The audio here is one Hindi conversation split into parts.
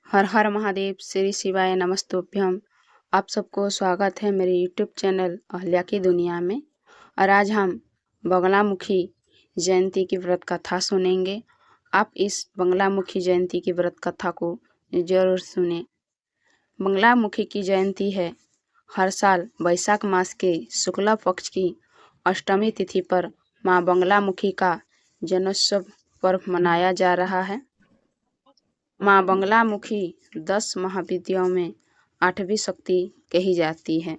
हर हर महादेव, श्री शिवाय नमस्तुभ्यम। आप सबको स्वागत है मेरे यूट्यूब चैनल अहल्या की दुनिया में। और आज हम बगलामुखी जयंती की व्रत कथा सुनेंगे। आप इस बगलामुखी जयंती की व्रत कथा को जरूर सुने। बगलामुखी की जयंती है हर साल वैशाख मास के शुक्ला पक्ष की अष्टमी तिथि पर माँ बगलामुखी का जन्मोत्सव पर्व मनाया जा रहा है। माँ बगलामुखी 10 महाविद्याओं में 8वीं शक्ति कही जाती है।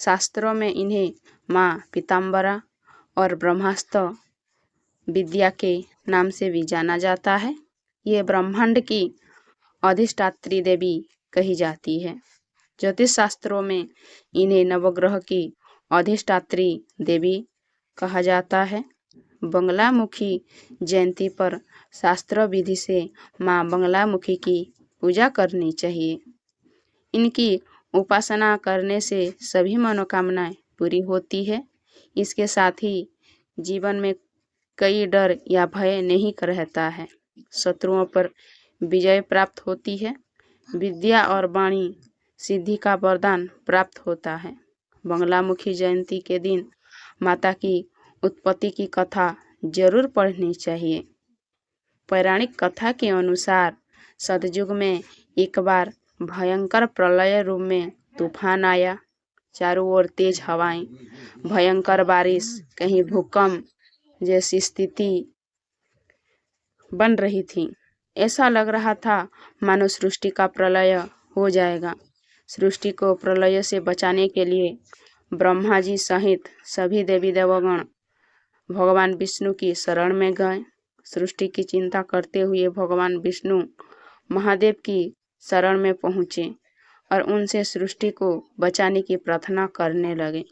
शास्त्रों में इन्हें माँ पीताम्बरा और ब्रह्मास्त्र विद्या के नाम से भी जाना जाता है। ये ब्रह्मांड की अधिष्ठात्री देवी कही जाती है। ज्योतिष शास्त्रों में इन्हें नवग्रह की अधिष्ठात्री देवी कहा जाता है। बगलामुखी जयंती पर शास्त्र विधि से माँ बगलामुखी की पूजा करनी चाहिए। इनकी उपासना करने से सभी मनोकामनाएं पूरी होती है। इसके साथ ही जीवन में कई डर या भय नहीं रहता है। शत्रुओं पर विजय प्राप्त होती है। विद्या और वाणी सिद्धि का वरदान प्राप्त होता है। बगलामुखी जयंती के दिन माता की उत्पत्ति की कथा जरूर पढ़नी चाहिए। पौराणिक कथा के अनुसार सतयुग में एक बार भयंकर प्रलय रूप में तूफान आया। चारों ओर तेज हवाएं, भयंकर बारिश, कहीं भूकंप जैसी स्थिति बन रही थी। ऐसा लग रहा था मानो सृष्टि का प्रलय हो जाएगा। सृष्टि को प्रलय से बचाने के लिए ब्रह्मा जी सहित सभी देवी देवगण भगवान विष्णु की शरण में गए। सृष्टि की चिंता करते हुए भगवान विष्णु महादेव की शरण में पहुँचे और उनसे सृष्टि को बचाने की प्रार्थना करने लगे।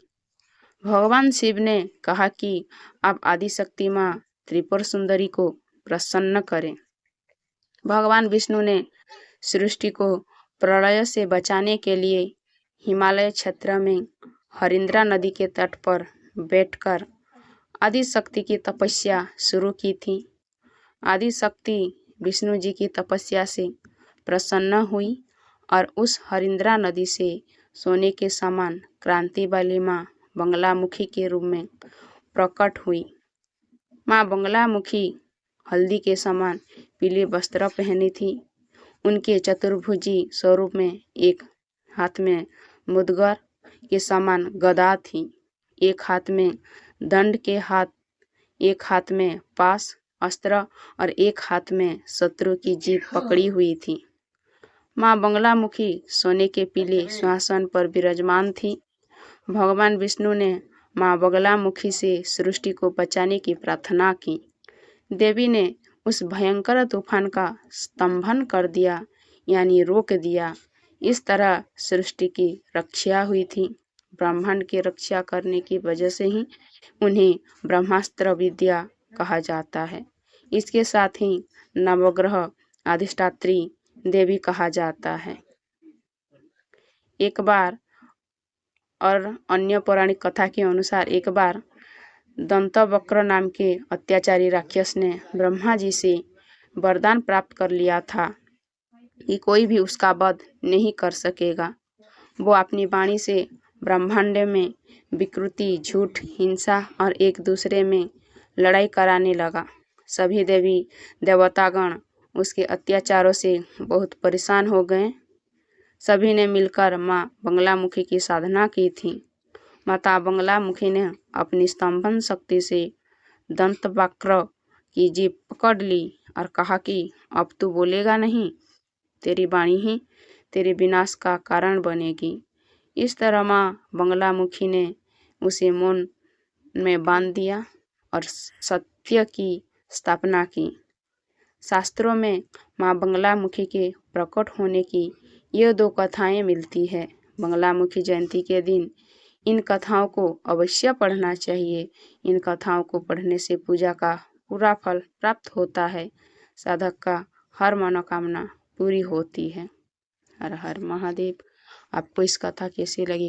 भगवान शिव ने कहा कि आप आदिशक्ति माँ त्रिपुर सुंदरी को प्रसन्न करें। भगवान विष्णु ने सृष्टि को प्रलय से बचाने के लिए हिमालय क्षेत्र में हरिंद्रा नदी के तट पर बैठकर आदिशक्ति की तपस्या शुरू की थी। आदिशक्ति विष्णु जी की तपस्या से प्रसन्न हुई और उस हरिंद्रा नदी से सोने के समान क्रांति वाली माँ बगलामुखी के रूप में प्रकट हुई। माँ बगलामुखी हल्दी के समान पीले वस्त्र पहनी थी। उनके चतुर्भुजी स्वरूप में एक हाथ में मुदगर के समान गदा थी, एक हाथ में दंड के हाथ, एक हाथ में पास अस्त्र और एक हाथ में शत्रु की जीभ पकड़ी हुई थी। माँ बगलामुखी सोने के पीले सिंहासन पर विराजमान थी। भगवान विष्णु ने माँ बगलामुखी से सृष्टि को बचाने की प्रार्थना की। देवी ने उस भयंकर तूफान का स्तंभन कर दिया, यानी रोक दिया। इस तरह सृष्टि की रक्षा हुई थी। ब्रह्मांड की रक्षा करने की वजह से ही उन्हें ब्रह्मास्त्र विद्या कहा जाता है। इसके साथ ही नवग्रह अधिष्ठात्री देवी कहा जाता है। एक बार और अन्य पौराणिक कथा के अनुसार एक बार दंतवक्र नाम के अत्याचारी राक्षस ने ब्रह्मा जी से वरदान प्राप्त कर लिया था कि कोई भी उसका वध नहीं कर सकेगा। वो अपनी वाणी से ब्रह्मांड में विकृति, झूठ, हिंसा और एक दूसरे में लड़ाई कराने लगा। सभी देवी देवतागण उसके अत्याचारों से बहुत परेशान हो गए। सभी ने मिलकर माँ बगलामुखी की साधना की थी। माता बगलामुखी ने अपनी स्तंभन शक्ति से दंतवक्र की जीभ पकड़ ली और कहा कि अब तू बोलेगा नहीं, तेरी वाणी ही तेरे विनाश का कारण बनेगी। इस तरह माँ बगलामुखी ने उसे मौन में बांध दिया और सत्य की स्थापना की। शास्त्रों में माँ बगलामुखी के प्रकट होने की ये 2 कथाएं मिलती है। बगलामुखी जयंती के दिन इन कथाओं को अवश्य पढ़ना चाहिए। इन कथाओं को पढ़ने से पूजा का पूरा फल प्राप्त होता है। साधक का हर मनोकामना पूरी होती है। हर हर महादेव। आपको इस कथा कैसी लगी